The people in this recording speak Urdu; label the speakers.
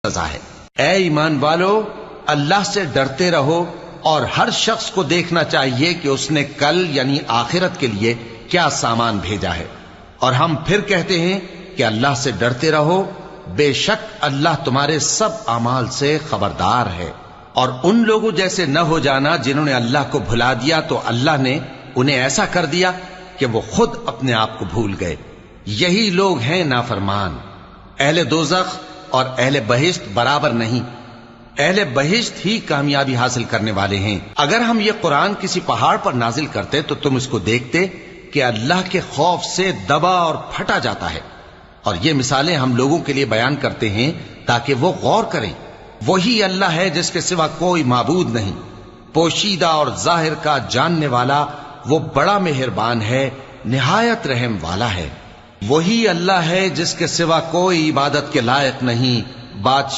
Speaker 1: سزا ہے۔ اے ایمان والو، اللہ سے ڈرتے رہو اور ہر شخص کو دیکھنا چاہیے کہ اس نے کل یعنی آخرت کے لیے کیا سامان بھیجا ہے۔ اور ہم پھر کہتے ہیں کہ اللہ سے ڈرتے رہو، بے شک اللہ تمہارے سب اعمال سے خبردار ہے۔ اور ان لوگوں جیسے نہ ہو جانا جنہوں نے اللہ کو بھلا دیا تو اللہ نے انہیں ایسا کر دیا کہ وہ خود اپنے آپ کو بھول گئے۔ یہی لوگ ہیں نافرمان۔ اہل دوزخ اور اہل بہشت برابر نہیں، اہل بہشت ہی کامیابی حاصل کرنے والے ہیں۔ اگر ہم یہ قرآن کسی پہاڑ پر نازل کرتے تو تم اس کو دیکھتے کہ اللہ کے خوف سے دبا اور پھٹا جاتا ہے۔ اور یہ مثالیں ہم لوگوں کے لیے بیان کرتے ہیں تاکہ وہ غور کریں۔ وہی اللہ ہے جس کے سوا کوئی معبود نہیں، پوشیدہ اور ظاہر کا جاننے والا، وہ بڑا مہربان ہے، نہایت رحم والا ہے۔ وہی اللہ ہے جس کے سوا کوئی عبادت کے لائق نہیں، بادشاہ